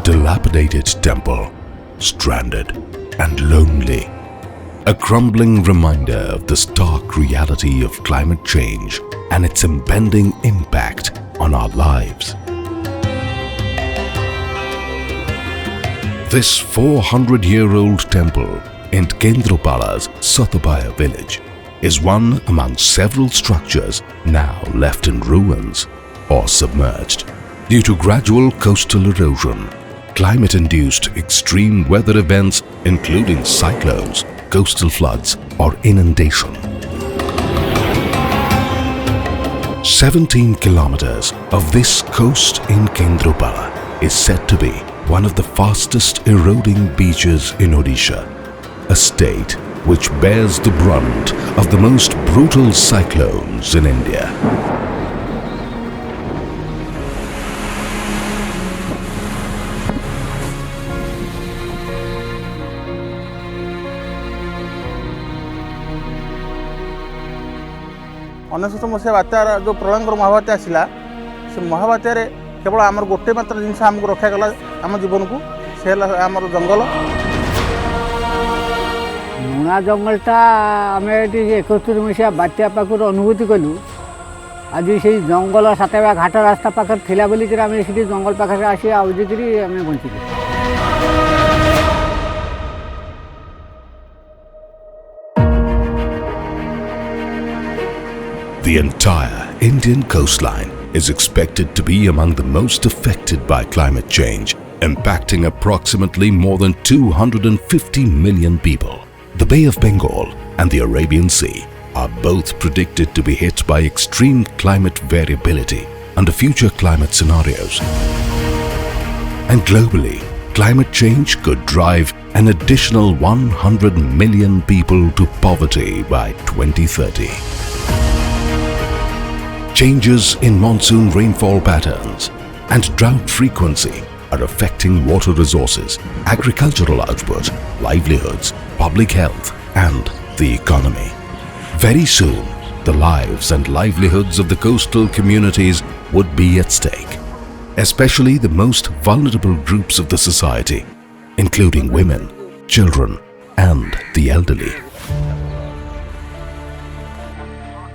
dilapidated temple, stranded and lonely. A crumbling reminder of the stark reality of climate change and its impending impact on our lives. This 400-year-old temple in Kendropala's Satapaya village is one among several structures now left in ruins or submerged. Due to gradual coastal erosion, climate-induced extreme weather events including cyclones, coastal floods or inundation. 17 kilometers of this coast in Kendropala is said to be one of the fastest eroding beaches in Odisha, a state which bears the brunt of the most brutal cyclones in India. अनेशत मसीहा बात्यार जो प्रलयंकर महाबात्या आसला से महाबात्यार केवल आमर गोटे मात्र जिनस आमको रक्षा कला आम जीवन को से आमर जंगल मुणा जंगलटा आम ये 71 मसीहा बात्या पाखर अनुभूति कलु आज से जंगल सातवा घाट रास्ता पाखे थिला बोलिक आम से जंगल पाखे आसी आउजिक आम बंचिलु। The entire Indian coastline is expected to be among the most affected by climate change, impacting approximately more than 250 million people. The Bay of Bengal and the Arabian Sea are both predicted to be hit by extreme climate variability under future climate scenarios. And globally, climate change could drive an additional 100 million people to poverty by 2030. Changes in monsoon rainfall patterns and drought frequency are affecting water resources, agricultural output, livelihoods, public health, and the economy. Very soon, the lives and livelihoods of the coastal communities would be at stake, especially the most vulnerable groups of the society, including women, children, and the elderly.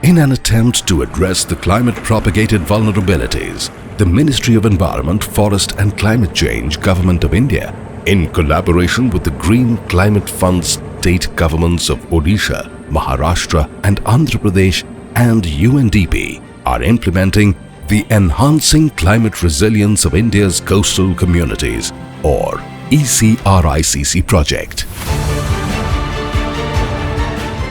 In an attempt to address the climate-propagated vulnerabilities, the Ministry of Environment, Forest and Climate Change, Government of India, in collaboration with the Green Climate Fund state governments of Odisha, Maharashtra and Andhra Pradesh and UNDP, are implementing the Enhancing Climate Resilience of India's Coastal Communities, or ECRICC project.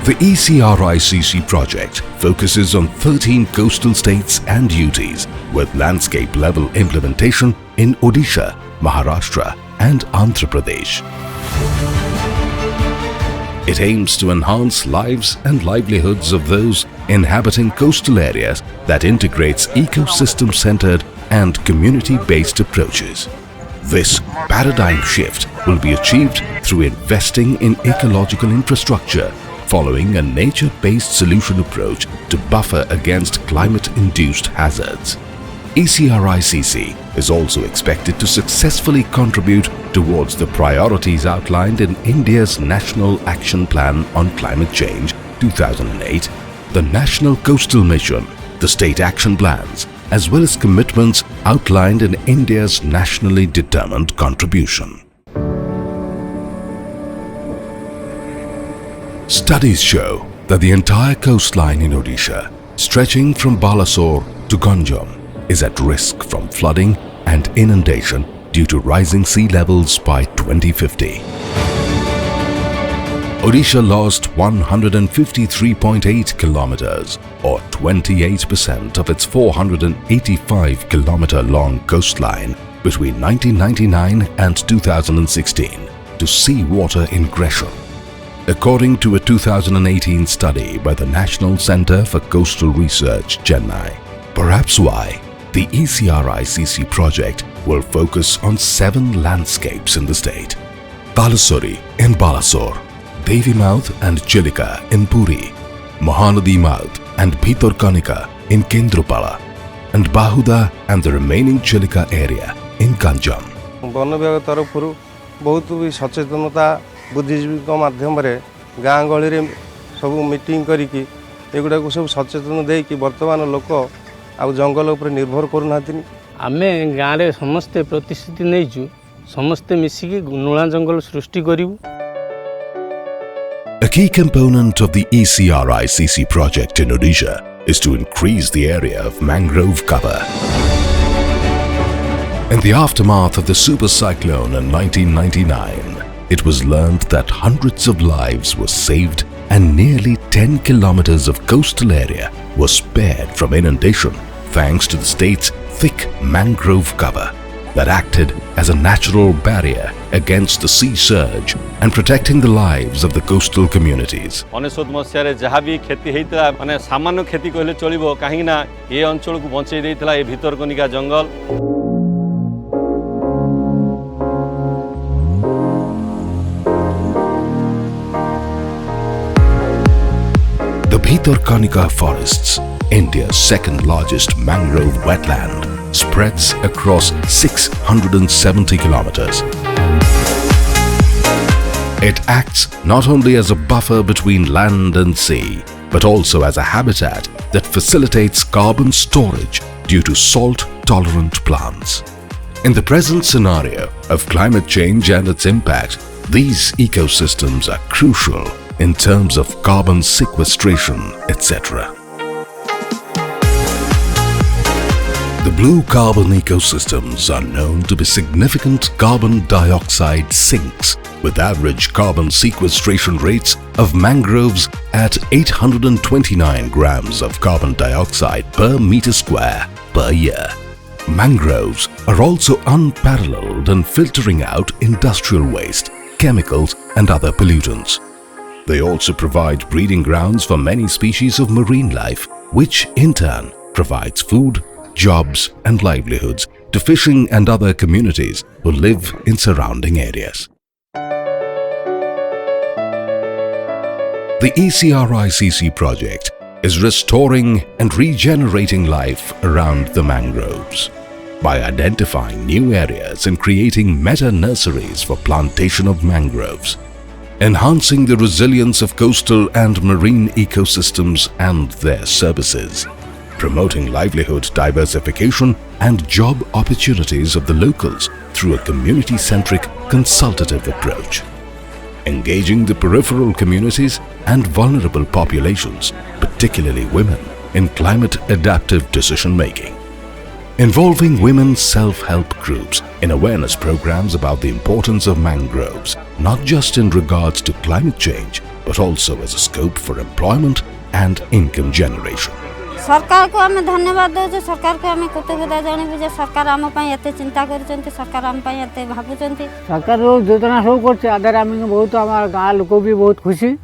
The ECRICC project focuses on 13 coastal states and UTs with landscape-level implementation in Odisha, Maharashtra and Andhra Pradesh. It aims to enhance lives and livelihoods of those inhabiting coastal areas that integrates ecosystem-centered and community-based approaches. This paradigm shift will be achieved through investing in ecological infrastructure, following a nature-based solution approach to buffer against climate-induced hazards. ECRICC is also expected to successfully contribute towards the priorities outlined in India's National Action Plan on Climate Change 2008, the National Coastal Mission, the state action plans, as well as commitments outlined in India's nationally determined contribution. Studies show that the entire coastline in Odisha, stretching from Balasore to Ganjam, is at risk from flooding and inundation due to rising sea levels by 2050. Odisha lost 153.8 kilometers or 28% of its 485-kilometer long coastline between 1999 and 2016 to seawater ingression. According to a 2018 study by the National Centre for Coastal Research, Chennai, perhaps why the ECRICC project will focus on 7 landscapes in the state: Balasuri in Balasore, Devi Mouth and Chilika in Puri, Mahanadi Mouth and Bhitorkanika in Kendropala, and Bahuda and the remaining Chilika area in Ganjam. One विभाग तरफ बहुत भी सचेतनता बुद्धिजीवी माध्यम गाँ गहली सब meeting करी एगुड़ा को सब सचेतन दे कि वर्तमान लोक आ जंगल उपर निर्भर करूना आमे गाँव में समस्ते प्रतिश्रुति नहीं समस्ते मिसिकी नूला जंगल सृष्टि करूँ। A key component of the ECCC project in Odisha is to increase the area of mangrove cover. In the aftermath of the super cyclone in 1999, it was learned that hundreds of lives were saved and nearly 10 kilometers of coastal area was spared from inundation thanks to the state's thick mangrove cover that acted as a natural barrier against the sea surge and protecting the lives of the coastal communities. 19 मसीह जहाँ भी खेती होता माने सामान्य खेती कहले चलिबो कहीं ना ये अंचल को बंचाई देइतला ए भितरकनिका जंगल। The Bhitarkanika forests, India's second largest mangrove wetland, spreads across 670 kilometers. It acts not only as a buffer between land and sea, but also as a habitat that facilitates carbon storage due to salt-tolerant plants. In the present scenario of climate change and its impact, these ecosystems are crucial in terms of carbon sequestration, etc. The blue carbon ecosystems are known to be significant carbon dioxide sinks with average carbon sequestration rates of mangroves at 829 grams of carbon dioxide per meter square per year. Mangroves are also unparalleled in filtering out industrial waste, chemicals and other pollutants. They also provide breeding grounds for many species of marine life, which in turn provides food, jobs and livelihoods to fishing and other communities who live in surrounding areas. The ECCC project is restoring and regenerating life around the mangroves by identifying new areas and creating meta-nurseries for plantation of mangroves, enhancing the resilience of coastal and marine ecosystems and their services, promoting livelihood diversification and job opportunities of the locals through a community-centric consultative approach, engaging the peripheral communities and vulnerable populations, particularly women, in climate-adaptive decision-making, involving women's self-help groups in awareness programs about the importance of mangroves, not just in regards to climate change, but also as a scope for employment and income generation. सरकार को आम धन्यवाद दे सरकार को आम कृतज्ञता जानबू जे सरकार आम एत चिंता कर सरकार आम एत भावुं सरकार योजना सब कर आधार आम बहुत आम गाँ लोक भी बहुत खुशी.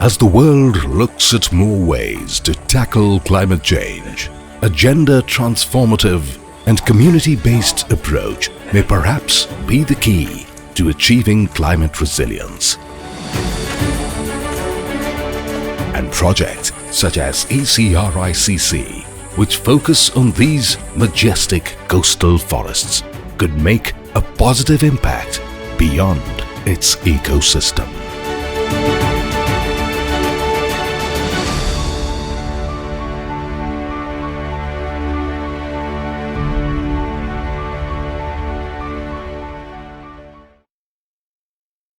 As the world looks at more ways to tackle climate change, a gender-transformative and community-based approach may perhaps be the key to achieving climate resilience. And projects such as ECCC, which focus on these majestic coastal forests, could make a positive impact beyond its ecosystem.